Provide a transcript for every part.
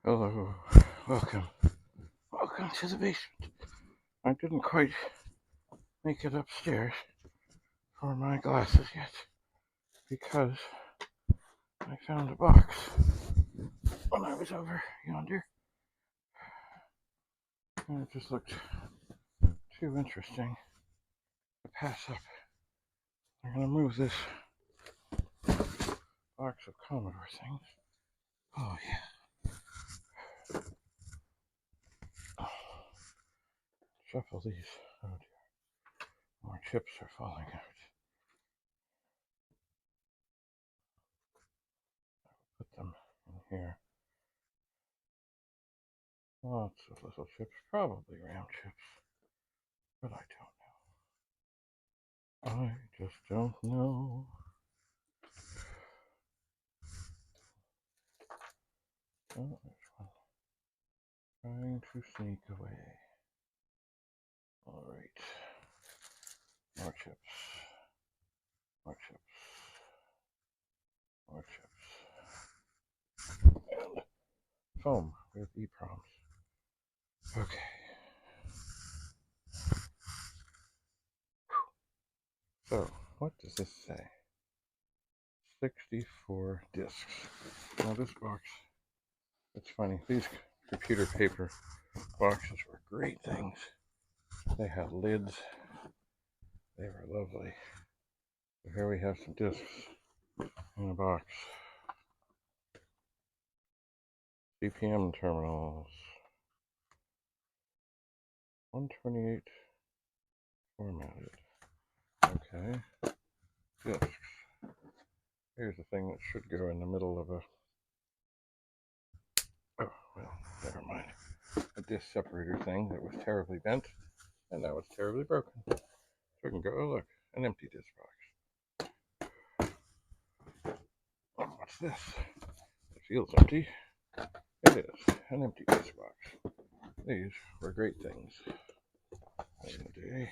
Hello, welcome to the basement. I didn't quite make it upstairs for my glasses yet because I found a box when I was over yonder, and it just looked too interesting to pass up. I'm gonna move this box of Commodore things. Oh yeah. Shuffle these. Oh dear. More chips are falling out. Put them in here. Lots of little chips, probably round chips, but I don't know. I just don't know. Oh, there's one. Trying to sneak away. Alright. More chips. More chips. More chips. And foam with EPROMs. Okay. So, what does this say? 64 discs. Now this box, it's funny, these computer paper boxes were great things. They had lids. They were lovely. So here we have some discs in a box. CPM terminals. 128 formatted. Okay. Discs. Here's the thing that should go in the middle of a... Oh, well, never mind. A disc separator thing that was terribly bent, and now it's terribly broken. So we can go, oh look, an empty disc box. Oh, what's this? It feels empty. It is, an empty disc box. These were great things in the day.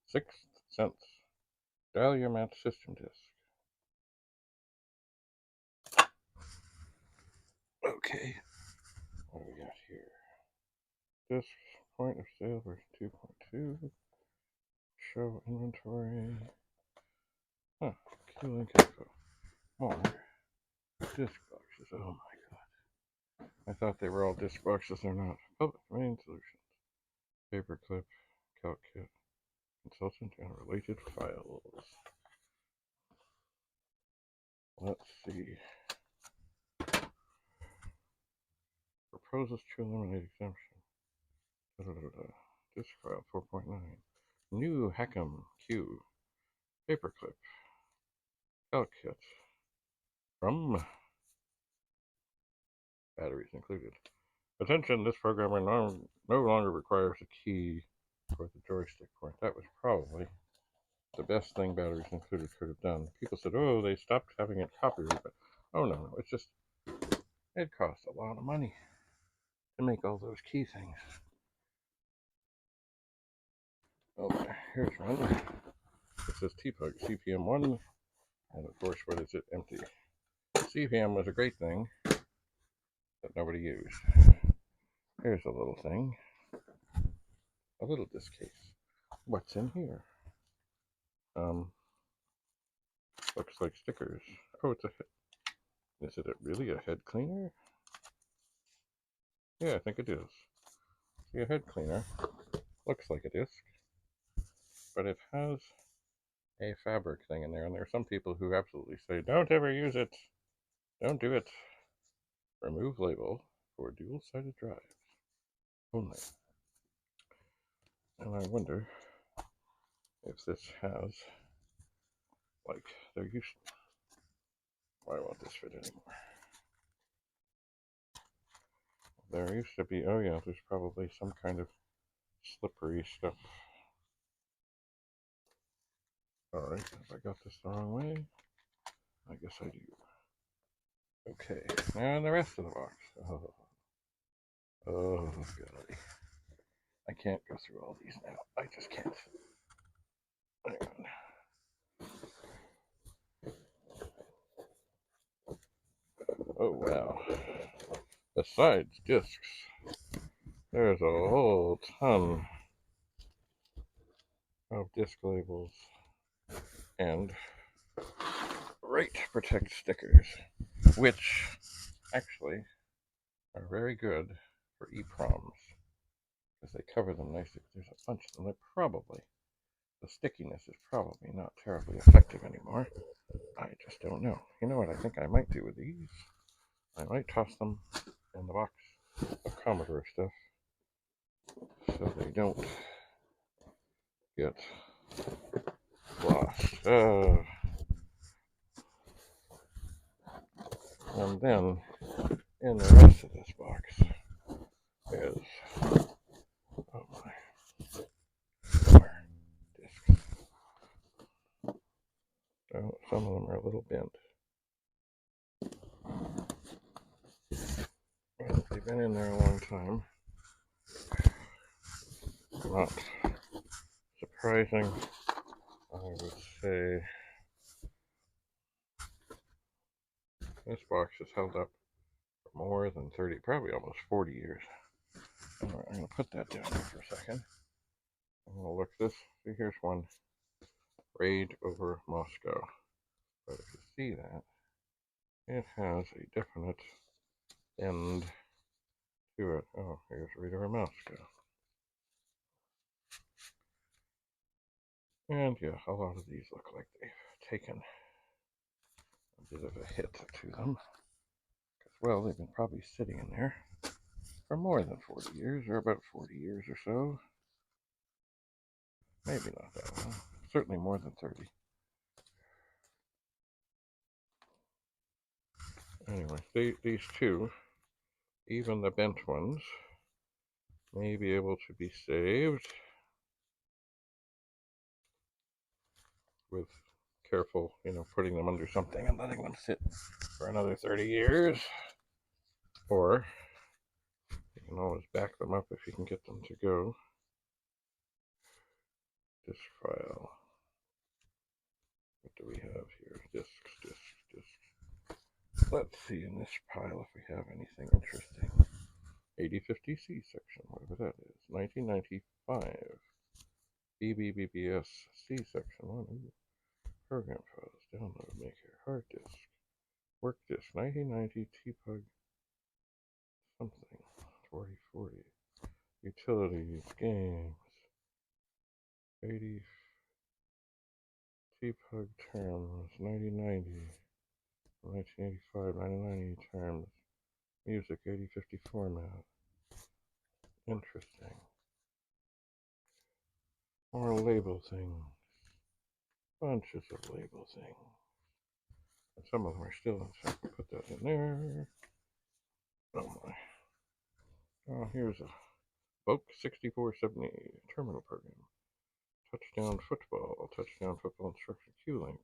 6 cents. Dial your mat system disc. Okay, what do we got here? Disc point of sale version 2.2. Show inventory. Huh, key link info. More disc boxes. Oh my god. I thought they were all disc boxes. They're not. Public domain solutions. Paperclip, calc kit, consultant, and related files. Let's see. Proposes to eliminate exemption. Disk file 4.9. New Hackem Q. Paperclip. Calc kit. From batteries included. Attention, this programmer no longer requires a key for the joystick point. That was probably the best thing batteries included could have done. People said, oh, they stopped having it copyrighted, but oh no, it's just, it cost a lot of money to make all those key things. Oh my, here's one. It says T-Pug, CPM 1, and of course, what is it? Empty. CPM was a great thing that nobody used. Here's a little thing. A little disc case. What's in here? Looks like stickers. Oh, it's a head. Is it really a head cleaner? Yeah, I think it is. See, a head cleaner. Looks like a disc. But it has a fabric thing in there, and there are some people who absolutely say, don't ever use it. Don't do it. Remove label for dual-sided drives. Only. And I wonder if this has, like, there used to... Why won't this fit anymore? There used to be, oh yeah, there's probably some kind of slippery stuff. Alright, have I got this the wrong way? I guess I do. Okay, and the rest of the box. Oh, golly. I can't go through all these now. I just can't. Hang on. Oh, wow. besides discs, there's a whole ton of disc labels and Right Protect stickers, which actually are very good for EPROMs because they cover them nicely. There's a bunch of them. They're probably, the stickiness is probably not terribly effective anymore. I just don't know. You know what I think I might do with these? I might toss them in the box of Commodore stuff so they don't get lost. And then in the rest of this box is, oh my, more discs. Oh, some of them are a little bent. Well, they've been in there a long time. Not surprising, I would say. This box has held up for more than 30, probably almost 40 years. All right, I'm going to put that down here for a second. I'm going to look this. See, here's one. Raid over Moscow. But if you see that, it has a definite end to it. Oh, here's Raid over Moscow. And yeah, a lot of these look like they've taken a bit of a hit to them. Because, well, they've been probably sitting in there for more than 40 years, or about 40 years or so. Maybe not that long. Certainly more than 30. Anyway, these two, even the bent ones, may be able to be saved with careful, putting them under something and letting them sit for another 30 years. Or you can always back them up if you can get them to go. Disk file. What do we have here? Discs. Let's see in this pile if we have anything interesting. 8050C section, whatever that is. 1995. BBBBS C section 1. Ooh. Program files. Download maker. Hard disk. Work disk. 1990 TPUG something. 4040. Utilities. Games. 80 TPUG terms. 1990. 1985. 1990 terms. Music. 8050 format. Interesting. More label things. Bunches of label things. And some of them are still in, so I can put that in there. Oh my. Oh, here's a VIC-6470 terminal program. Touchdown football instruction Q-Link.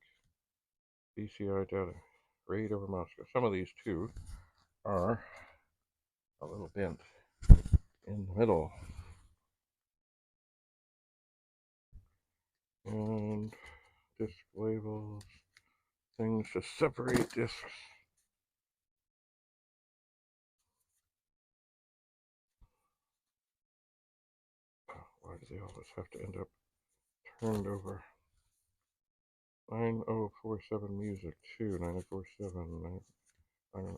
BCI data. Raid over Moscow. Some of these too are a little bent in the middle. And disc labels. Things to separate discs. Why do they always have to end up turned over? 9047 music 2, 9047,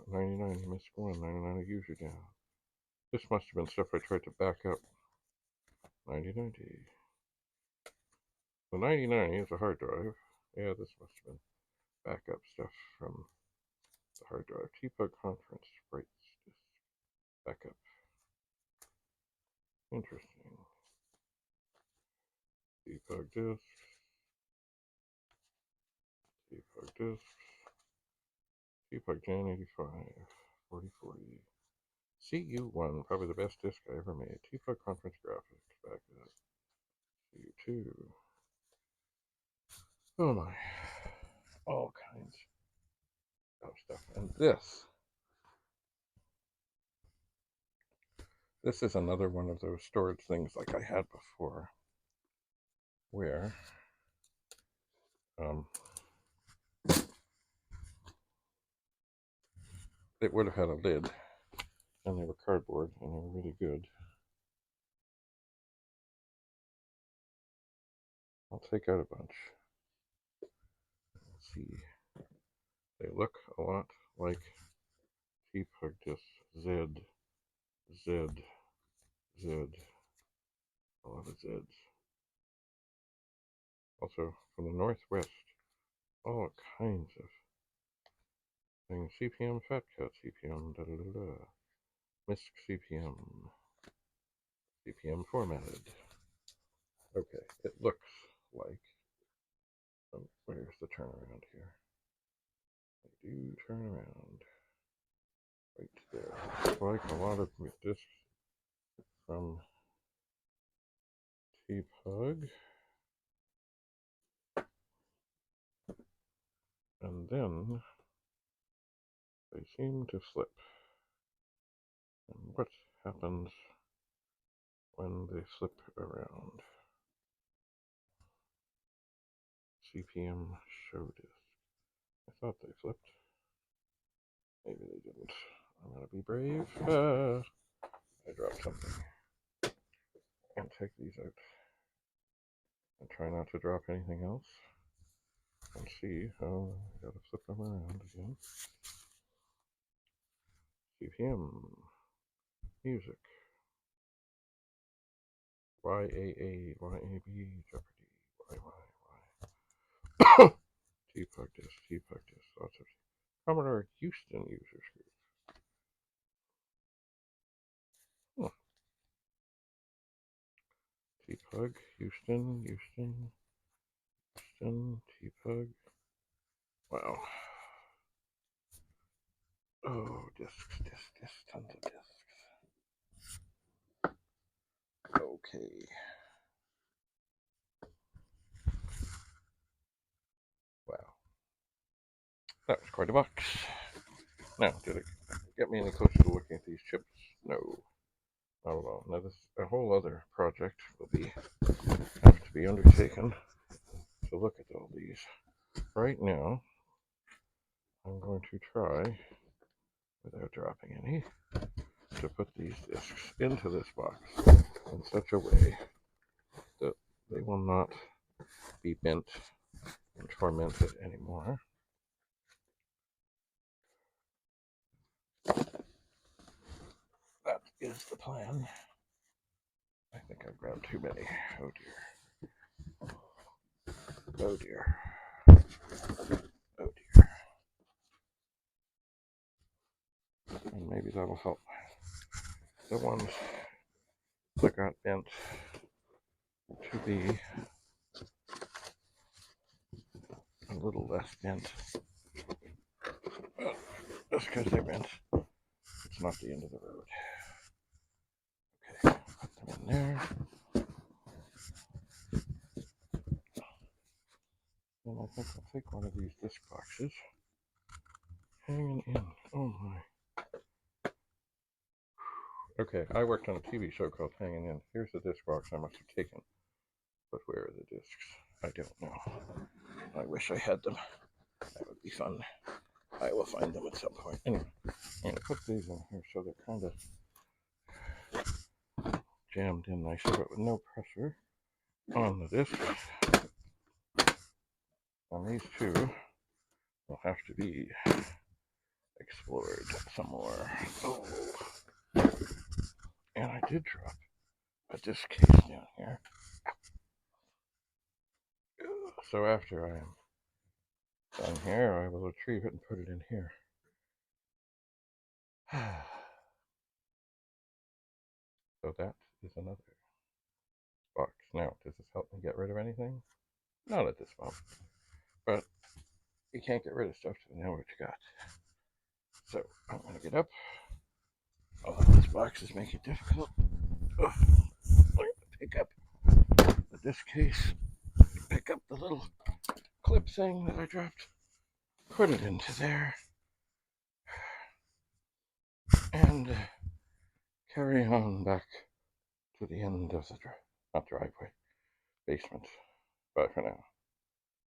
99, you missed 1, 99, user down. This must have been stuff I tried to back up. 9090. The 9090 is a hard drive. Yeah, this must have been backup stuff from the hard drive. TPUG conference sprites disk backup. Interesting. TPUG disks. TPUG disks. TPUG Jan 85. 4040. CU1, probably the best disk I ever made. TPUG conference graphics backup. CU2. Oh my. All kinds of stuff. And this is another one of those storage things like I had before, where it would have had a lid, and they were cardboard, and they were really good. I'll take out a bunch. Let's see. They look a lot like T-Pug discs. Z, Z, Z. A lot of Zs. Also, from the Northwest, all kinds of things. CPM, Fat Cat, CPM, da-da-da-da. MISC, CPM. CPM formatted. Okay, it looks like, where's the turnaround here? I do turn around. Right there. It's like a lot of discs from T-Pug. And then they seem to slip. And what happens when they slip around? CPM show disk. I thought they flipped. Maybe they didn't. I'm gonna be brave. I dropped something. I'll take these out and try not to drop anything else. And see how I gotta flip them around again. CPM music. YAA, YAB, Jeopardy, YYY. T-Pug disc, lots of Commodore Houston users group. T-Pug, Houston, T-Pug. Wow. Oh, discs, tons of discs. Okay. Wow. That was quite a box. Now, did it get me any closer to looking at these chips? No. Not at all. Now, this a whole other project will have to be undertaken to look at all these. Right now, I'm going to try, without dropping any, to put these discs into this box in such a way that they will not be bent and tormented anymore. That is the plan. I think I grabbed too many. Oh dear. Oh dear. Oh dear. And maybe that'll help. The ones that got bent to be a little less bent. But just because they bent, it's not the end of the road. Okay, put them in there. And I think I'll take one of these disc boxes. Hanging in. Oh my. Okay, I worked on a TV show called Hanging In. Here's the disc box I must have taken. But where are the discs? I don't know. I wish I had them. That would be fun. I will find them at some point. Anyway, I'm going to put these in here so they're kind of jammed in nicely, but with no pressure on the discs. And these two will have to be explored some more. Oh. And I did drop a disc case down here. So after I am done here, I will retrieve it and put it in here. So that is another box. Now, does this help me get rid of anything? Not at this moment. But you can't get rid of stuff till you know what you got. So I'm going to get up. Although these boxes make it difficult. I'm going to pick up the disc case, pick up the little clip thing that I dropped, put it into there, and carry on back to the end of the not driveway, basement. Bye for now.